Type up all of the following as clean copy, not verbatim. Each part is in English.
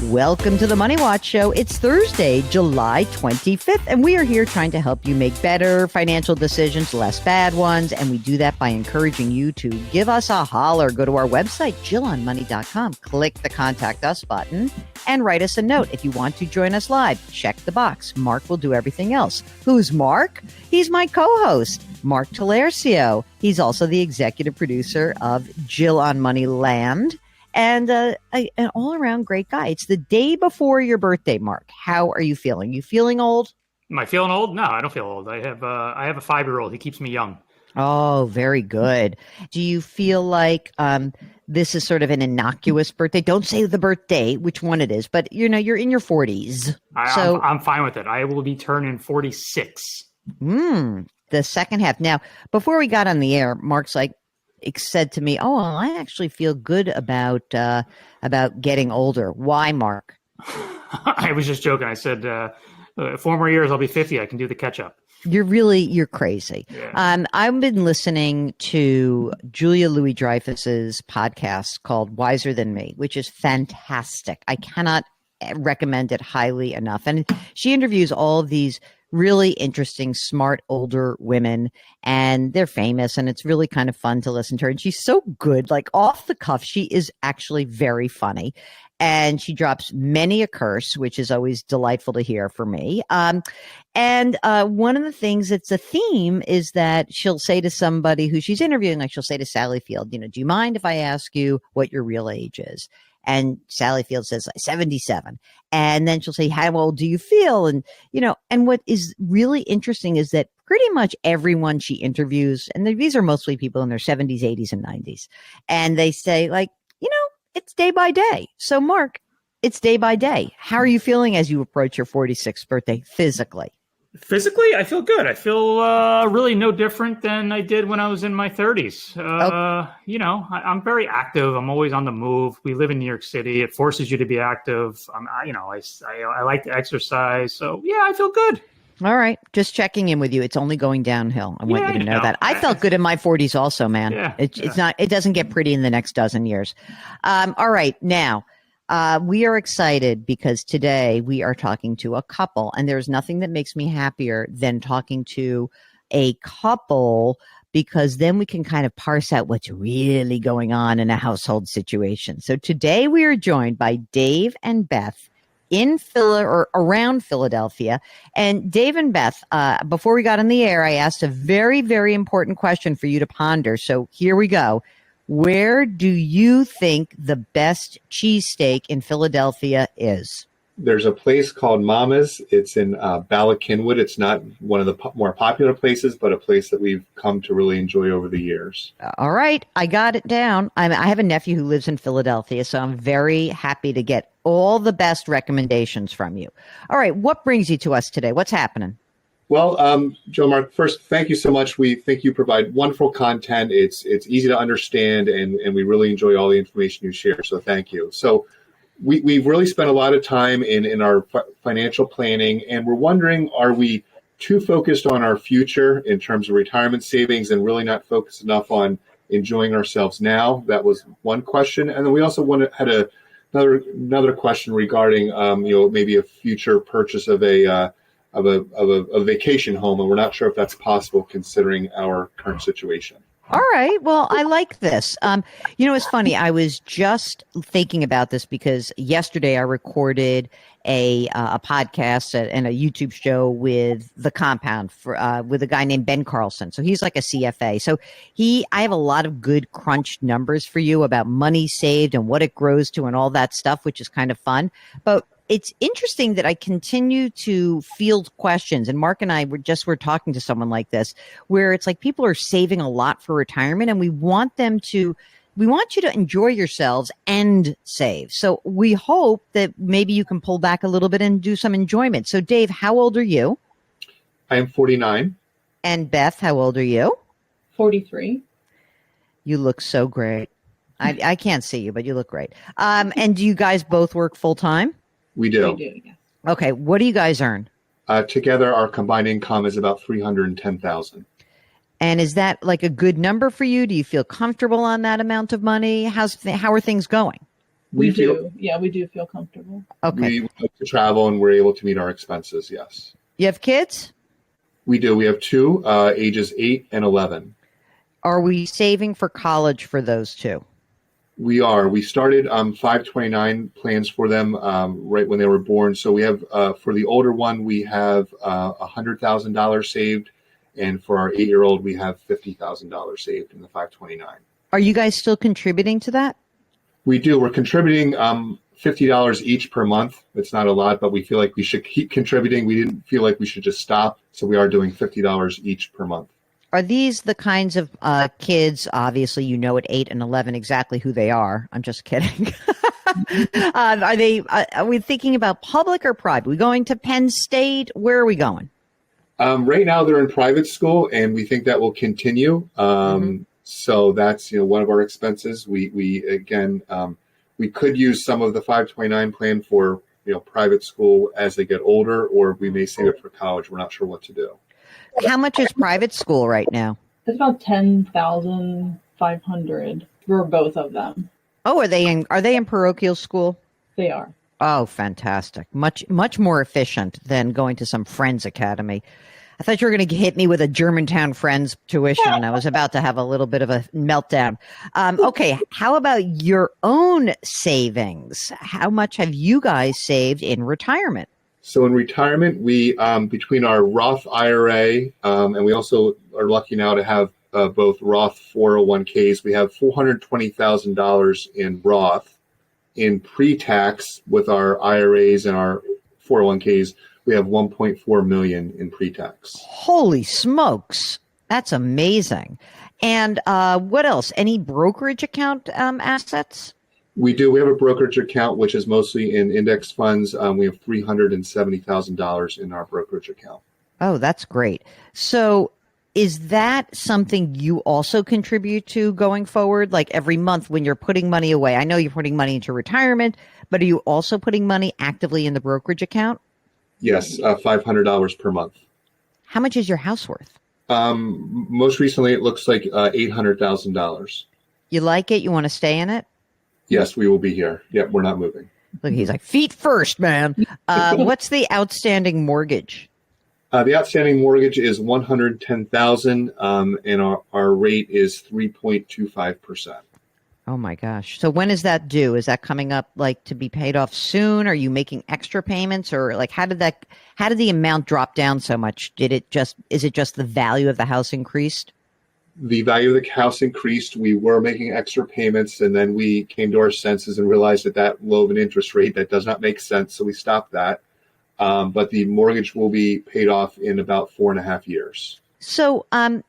Welcome to the Money Watch Show. It's Thursday, July 25th, and we are here trying to help you make better financial decisions, less bad ones, and we do that by encouraging you to give us a holler. Go to our website, jillonmoney.com, click the Contact Us button, and write us a note. If you want to join us live, check the box. Mark will do everything else. Who's Mark? He's my co-host, Mark Talercio. He's also the executive producer of Jill on Money Land. And an all-around great guy. It's the day before your birthday, Mark. How are you feeling? You feeling old? Am I feeling old? No, I don't feel old. I have a 5-year-old. He keeps me young. Oh, very good. Do you feel like this is sort of an innocuous birthday? Don't say the birthday, which one it is, but you're in your 40s. I'm fine with it. I will be turning 46. The second half. Now, before we got on the air, Mark's like, said to me, "Oh, well, I actually feel good about getting older." Why, Mark? I was just joking. I said, 4 more years, I'll be 50. I can do the catch up. You're crazy. Yeah. I've been listening to Julia Louis-Dreyfus's podcast called Wiser Than Me, which is fantastic. I cannot recommend it highly enough. And she interviews all of these really interesting, smart, older women, and they're famous, and it's really kind of fun to listen to her. And she's so good, like off the cuff. She is actually very funny, and she drops many a curse, which is always delightful to hear for me. And one of the things that's a theme is that she'll say to somebody who she's interviewing, like she'll say to Sally Field, do you mind if I ask you what your real age is? And Sally Field says 77. And then she'll say, how old do you feel? And, and what is really interesting is that pretty much everyone she interviews, and these are mostly people in their 70s, 80s, and 90s. And they say it's day by day. So Mark, it's day by day. How are you feeling as you approach your 46th birthday physically? Physically, I feel good. I feel really no different than I did when I was in my 30s. I'm very active. I'm always on the move. We live in New York City. It forces you to be active. I like to exercise. So, yeah, I feel good. All right. Just checking in with you. It's only going downhill. I want you to know that. I felt good in my 40s also, man. It doesn't get pretty in the next dozen years. All right. Now, we are excited because today we are talking to a couple, and there's nothing that makes me happier than talking to a couple, because then we can kind of parse out what's really going on in a household situation. So today we are joined by Dave and Beth in around Philadelphia. And Dave and Beth, before we got on the air, I asked a very, very important question for you to ponder. So here we go. Where do you think the best cheesesteak in Philadelphia is? There's a place called Mama's. It's in Bala Cynwyd. It's not one of the more popular places, but a place that we've come to really enjoy over the years. All right. I got it down. I have a nephew who lives in Philadelphia, so I'm very happy to get all the best recommendations from you. All right. What brings you to us today? What's happening? Well, Joe Mark, first, thank you so much. We think you provide wonderful content. It's easy to understand, and we really enjoy all the information you share. So thank you. So we've really spent a lot of time in our financial planning, and we're wondering, are we too focused on our future in terms of retirement savings and really not focused enough on enjoying ourselves now? That was one question. And then we also had another question regarding, maybe a future purchase of a vacation home, and we're not sure if that's possible considering our current situation. All right. Well, I like this. It's funny. I was just thinking about this because yesterday I recorded a podcast and a YouTube show with The Compound with a guy named Ben Carlson. So he's like a CFA. So I have a lot of good crunched numbers for you about money saved and what it grows to and all that stuff, which is kind of fun. But it's interesting that I continue to field questions, and Mark and I were talking to someone like this, where it's like people are saving a lot for retirement, and we want you to enjoy yourselves and save. So we hope that maybe you can pull back a little bit and do some enjoyment. So Dave, how old are you? I am 49. And Beth, how old are you? 43. You look so great. I can't see you, but you look great. And do you guys both work full time? We do. Yes. Okay. What do you guys earn? Together, our combined income is about $310,000. And is that like a good number for you? Do you feel comfortable on that amount of money? How are things going? We do. Yeah, we do feel comfortable. Okay. We like to travel and we're able to meet our expenses. Yes. You have kids? We do. We have two, ages 8 and 11. Are we saving for college for those two? We are. We started 529 plans for them right when they were born. So we have, for the older one, we have $100,000 saved. And for our 8-year-old, we have $50,000 saved in the 529. Are you guys still contributing to that? We do. We're contributing $50 each per month. It's not a lot, but we feel like we should keep contributing. We didn't feel like we should just stop. So we are doing $50 each per month. Are these the kinds of kids, obviously, you know at 8 and 11 exactly who they are. I'm just kidding. Are we thinking about public or private? Are we going to Penn State? Where are we going? Right now they're in private school and we think that will continue. So that's, one of our expenses. We could use some of the 529 plan for, private school as they get older, or we may save it for college. We're not sure what to do. How much is private school right now? It's about 10,500 for both of them. Oh, are they in parochial school? They are. Oh, fantastic. Much more efficient than going to some Friends Academy. I thought you were going to hit me with a Germantown Friends tuition. I was about to have a little bit of a meltdown. Okay, how about your own savings? How much have you guys saved in retirement? So in retirement, we, between our Roth IRA, and we also are lucky now to have both Roth 401ks, we have $420,000 in Roth. In pre-tax with our IRAs and our 401ks, we have $1.4 million in pre-tax. Holy smokes. That's amazing. And what else? Any brokerage account assets? We do. We have a brokerage account, which is mostly in index funds. We have $370,000 in our brokerage account. Oh, that's great. So is that something you also contribute to going forward? Like every month when you're putting money away, I know you're putting money into retirement, but are you also putting money actively in the brokerage account? Yes, $500 per month. How much is your house worth? Most recently, it looks like $800,000. You like it? You want to stay in it? Yes, we will be here. Yep, we're not moving. Look, he's like, feet first, man. What's the outstanding mortgage? The outstanding mortgage is $110,000, and our rate is 3.25%. Oh my gosh! So when is that due? Is that coming up like to be paid off soon? Are you making extra payments, or like how did the amount drop down so much? Is it just the value of the house increased? The value of the house increased. We were making extra payments, and then we came to our senses and realized that low of an interest rate, that does not make sense. So we stopped that. But the mortgage will be paid off in about 4.5 years. So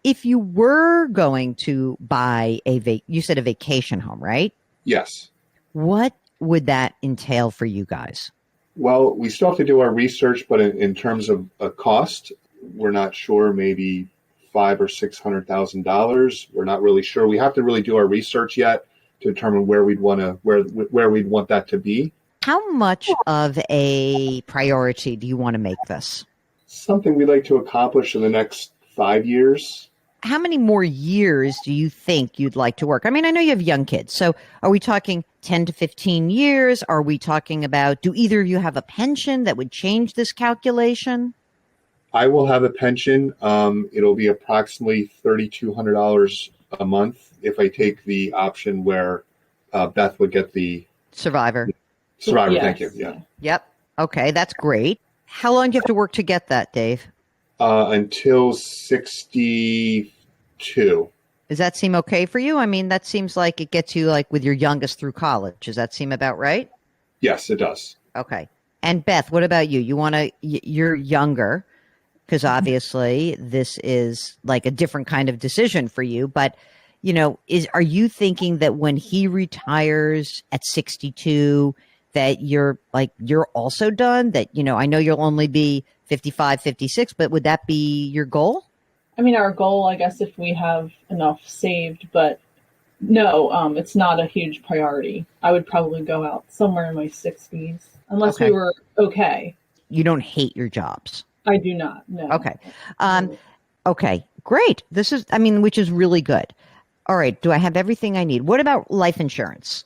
if you were going to buy you said a vacation home, right? Yes. What would that entail for you guys? Well, we still have to do our research, but in terms of a cost, we're not sure. Maybe $500,000 or $600,000. We're not really sure. We have to really do our research yet to determine where we'd want that to be. How much of a priority do you want to make this? Something we'd like to accomplish in the next 5 years. How many more years do you think you'd like to work? I mean, I know you have young kids. So are we talking 10 to 15 years? Are we talking about, do either of you have a pension that would change this calculation? I will have a pension. It'll be approximately $3,200 a month if I take the option where Beth would get the Survivor. Survivor, Yes. thank you. Yeah. Yep. Okay, that's great. How long do you have to work to get that, Dave? Until 62. Does that seem okay for you? I mean, that seems like it gets you like with your youngest through college. Does that seem about right? Yes, it does. Okay. And Beth, what about you? You're younger because obviously this is like a different kind of decision for you. But, are you thinking that when he retires at 62, that you're also done? That, I know you'll only be 55, 56, but would that be your goal? I mean, our goal, I guess, if we have enough saved, but no, it's not a huge priority. I would probably go out somewhere in my 60s, unless we were okay. You don't hate your jobs? I do not, no. Okay. Okay, great. Which is really good. All right, do I have everything I need? What about life insurance?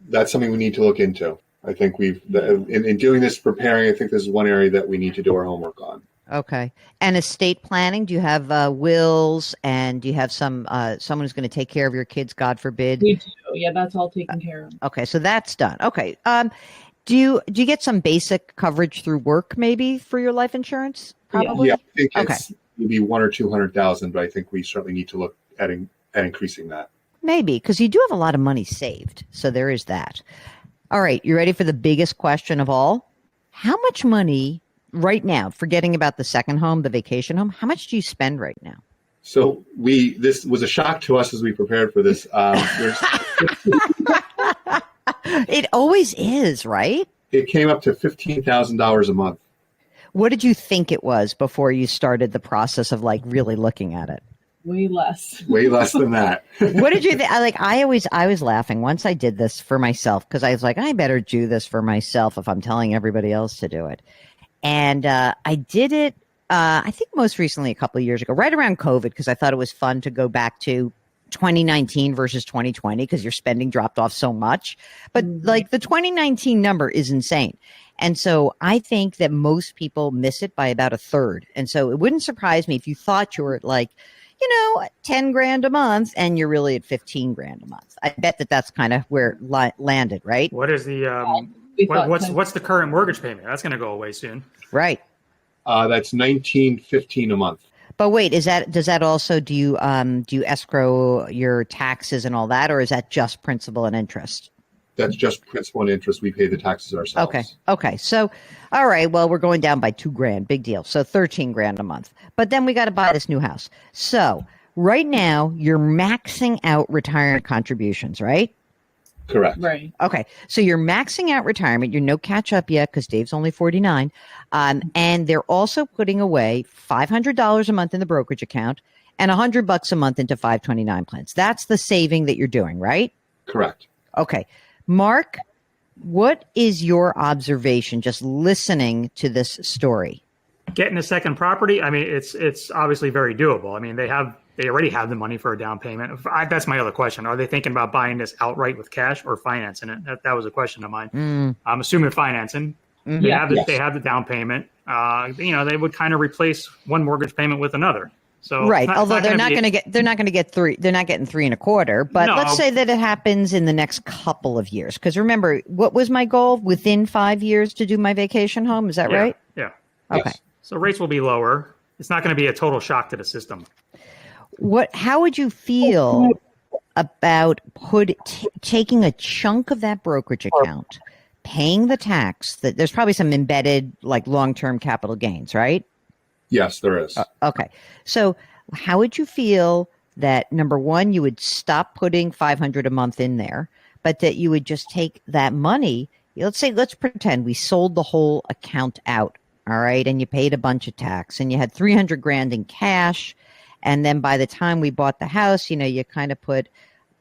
That's something we need to look into. I think in doing this, preparing, I think this is one area that we need to do our homework on. Okay. And estate planning, do you have wills, and do you have someone who's going to take care of your kids, God forbid? We do. Yeah, that's all taken care of. Okay, so that's done. Okay. Do you get some basic coverage through work maybe for your life insurance? Probably. Yeah, I think it's maybe 100,000 or 200,000, but I think we certainly need to look at increasing that. Maybe, because you do have a lot of money saved. So there is that. All right, you ready for the biggest question of all? How much money right now, forgetting about the second home, the vacation home, how much do you spend right now? So this was a shock to us as we prepared for this. It always is, right? It came up to $15,000 a month. What did you think it was before you started the process of like really looking at it? Way less. Way less than that. What did you think? I was laughing once I did this for myself, because I was like, I better do this for myself if I'm telling everybody else to do it. And I did it, I think most recently a couple of years ago, right around COVID, because I thought it was fun to go back to 2019 versus 2020 because your spending dropped off so much. But like the 2019 number is insane. And so I think that most people miss it by about a third. And so it wouldn't surprise me if you thought you were at like, 10 grand a month and you're really at 15 grand a month. I bet that's kind of where it landed, right? What is the, what's the current mortgage payment? That's going to go away soon. Right. That's $1,915 a month. But wait, does that also, do you escrow your taxes and all that, or is that just principal and interest? That's just principal and interest. We pay the taxes ourselves. Okay. So, all right. Well, we're going down by 2 grand. Big deal. So 13 grand a month. But then we got to buy this new house. So right now you're maxing out retirement contributions, right? Correct. Right. Okay. So you're maxing out retirement. You're no catch up yet because Dave's only 49. And they're also putting away $500 a month in the brokerage account and $100 a month into 529 plans. That's the saving that you're doing, right? Correct. Okay. Mark, what is your observation just listening to this story? Getting a second property, I mean, it's obviously very doable. I mean, they already have the money for a down payment. That's my other question. Are they thinking about buying this outright with cash or financing it? That was a question of mine. I'm assuming financing. Mm-hmm. They have the down payment. They would kind of replace one mortgage payment with another. So right. Although they're not going to get 3. They're not getting 3.25. But let's say that it happens in the next couple of years. Because remember, what was my goal? Within 5 years to do my vacation home. Is that right? Yeah. Okay. Yes. So rates will be lower. It's not going to be a total shock to the system. How would you feel about taking a chunk of that brokerage account, paying the tax? That there's probably some embedded like long-term capital gains, right? Yes, there is. Okay. So how would you feel that, number one, you would stop putting $500 a month in there, but that you would just take that money? Let's pretend we sold the whole account out. All right. And you paid a bunch of tax and you had 300 grand in cash. And then by the time we bought the house, you kind of put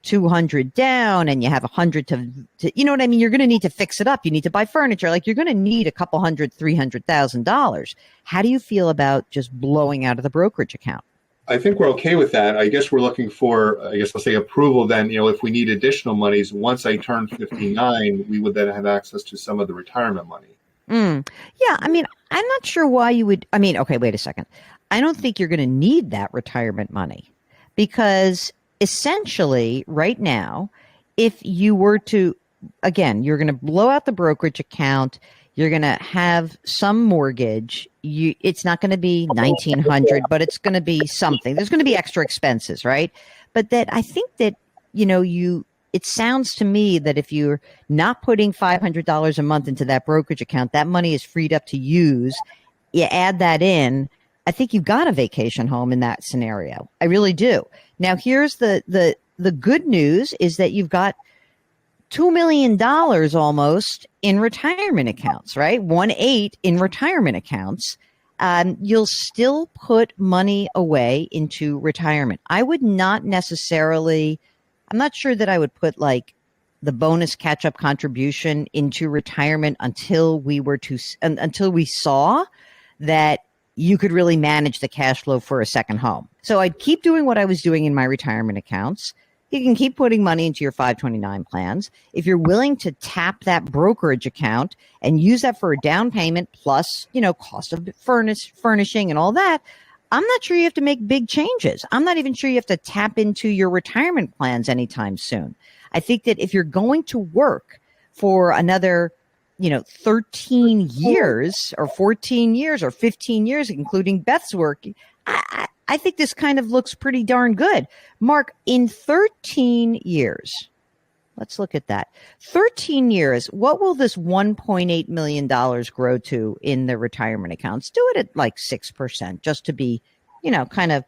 200 down and you have 100 to you know what I mean? You're going to need to fix it up. You need to buy furniture. Like you're going to need a couple $300,000. How do you feel about just blowing out of the brokerage account? I think we're okay with that. I guess we're looking for, let's say approval then, if we need additional monies, once I turn 59, we would then have access to some of the retirement money. Yeah. I mean, I'm not sure why you would. I mean, okay, wait a second. I don't think you're going to need that retirement money because essentially right now, if you were to, again, you're going to blow out the brokerage account, you're going to have some mortgage. It's not going to be 1,900, but it's going to be something. There's going to be extra expenses, right? But that I think that, it sounds to me that if you're not putting $500 a month into that brokerage account, that money is freed up to use. You add that in. I think you've got a vacation home in that scenario. I really do. Now, here's the good news is that you've got $2 million almost in retirement accounts, right? 1.8 in retirement accounts. You'll still put money away into retirement. I would not necessarily, I'm not sure that I would put like the bonus catch-up contribution into retirement until we saw that you could really manage the cash flow for a second home. So I'd keep doing what I was doing in my retirement accounts. You can keep putting money into your 529 plans. If you're willing to tap that brokerage account and use that for a down payment plus, cost of furnishing and all that, I'm not sure you have to make big changes. I'm not even sure you have to tap into your retirement plans anytime soon. I think that if you're going to work for another 13 years or 14 years or 15 years, including Beth's work, I think this kind of looks pretty darn good. Mark, in 13 years, let's look at that. 13 years, what will this $1.8 million grow to in the retirement accounts? Do it at like 6%, just to be, kind of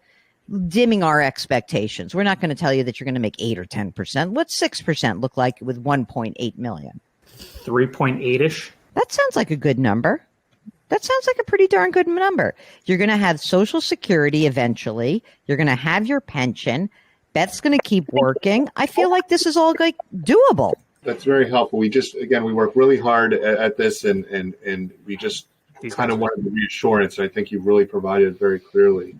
dimming our expectations. We're not going to tell you that you're going to make 8 or 10%. What's 6% look like with 1.8 million? 3.8-ish. That sounds like a good number. That sounds like a pretty darn good number. You're going to have Social Security eventually. You're going to have your pension. Beth's going to keep working. I feel like this is all like doable. That's very helpful. We work really hard at this, and we just kind of wanted the reassurance. I think you've really provided it very clearly.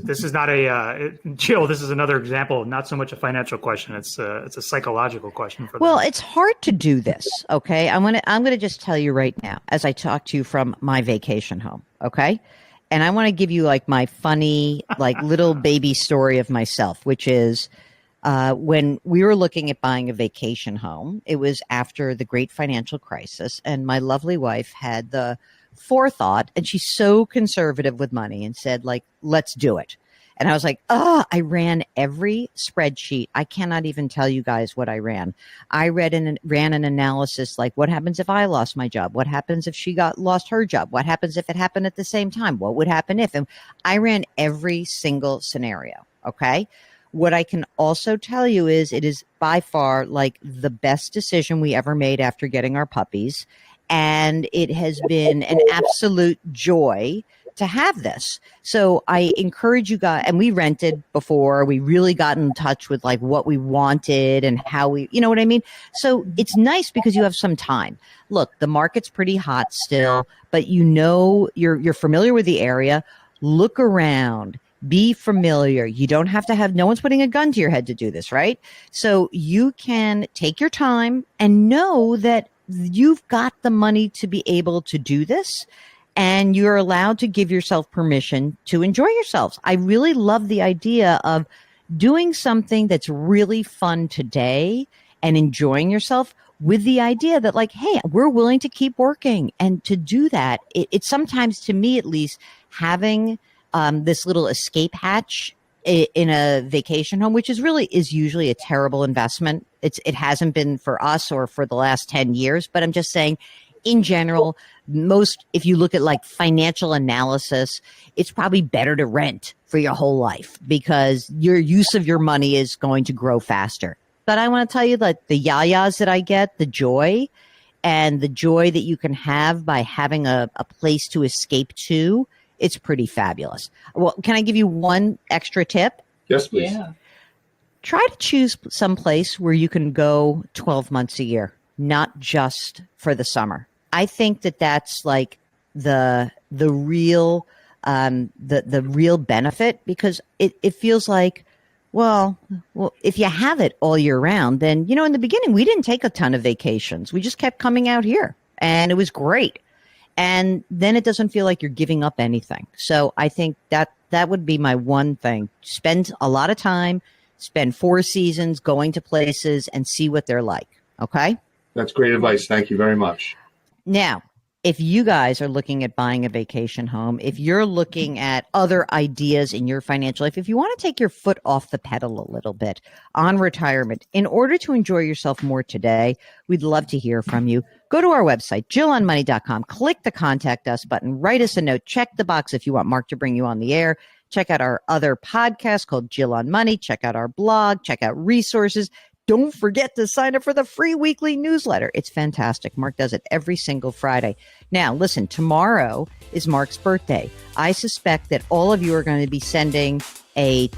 This is not Jill. This is another example, not so much a financial question. It's a psychological question for them. Well, it's hard to do this. Okay, I'm gonna just tell you right now, as I talk to you from my vacation home. Okay, and I want to give you like my funny, like little baby story of myself, which is when we were looking at buying a vacation home. It was after the great financial crisis, and my lovely wife had the forethought, and she's so conservative with money, and said, like, let's do it. And I was like, I ran every spreadsheet. I cannot even tell you guys what I ran. I ran an analysis like, what happens if I lost my job? What happens if she lost her job? What happens if it happened at the same time? What would happen if? And I ran every single scenario. Okay. What I can also tell you is it is by far like the best decision we ever made after getting our puppies. And it has been an absolute joy to have this. So I encourage you guys, and we rented before, we really got in touch with like what we wanted and how we, you know what I mean? So it's nice because you have some time. Look, the market's pretty hot still, but you're familiar with the area. Look around. Be familiar. You don't have to have, no one's putting a gun to your head to do this, right? So you can take your time and know that you've got the money to be able to do this, and you're allowed to give yourself permission to enjoy yourselves. I really love the idea of doing something that's really fun today and enjoying yourself with the idea that like, hey, we're willing to keep working. And to do that, it's sometimes, to me at least, having this little escape hatch in a vacation home, which is usually a terrible investment. It hasn't been for us or for the last 10 years, but I'm just saying in general, if you look at like financial analysis, it's probably better to rent for your whole life because your use of your money is going to grow faster. But I want to tell you that the yayas that I get, the joy that you can have by having a place to escape to, it's pretty fabulous. Well, can I give you one extra tip? Yes, please. Yeah. Try to choose some place where you can go 12 months a year, not just for the summer. I think that that's like the real the real benefit, because it feels like, well, if you have it all year round, then, in the beginning, we didn't take a ton of vacations. We just kept coming out here and it was great. And then it doesn't feel like you're giving up anything. So I think that would be my one thing. Spend a lot of time, spend 4 seasons going to places and see what they're like. Okay? That's great advice. Thank you very much. Now, if you guys are looking at buying a vacation home, if you're looking at other ideas in your financial life, if you want to take your foot off the pedal a little bit on retirement, in order to enjoy yourself more today, we'd love to hear from you. Go to our website, JillOnMoney.com, click the Contact Us button, write us a note, check the box if you want Mark to bring you on the air. Check out our other podcast called Jill on Money. Check out our blog, check out resources. Don't forget to sign up for the free weekly newsletter. It's fantastic. Mark does it every single Friday. Now, listen, tomorrow is Mark's birthday. I suspect that all of you are going to be sending an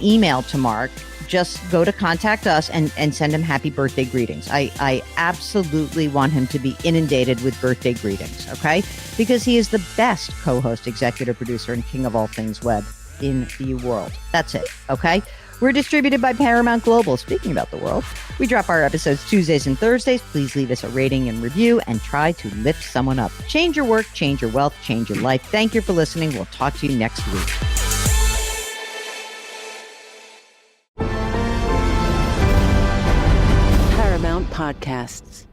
email to Mark. Just go to Contact Us and send him happy birthday greetings. I absolutely want him to be inundated with birthday greetings, okay? Because he is the best co-host, executive producer, and king of all things web in the world. That's it, okay? We're distributed by Paramount Global. Speaking about the world, we drop our episodes Tuesdays and Thursdays. Please leave us a rating and review and try to lift someone up. Change your work, change your wealth, change your life. Thank you for listening. We'll talk to you next week. Paramount Podcasts.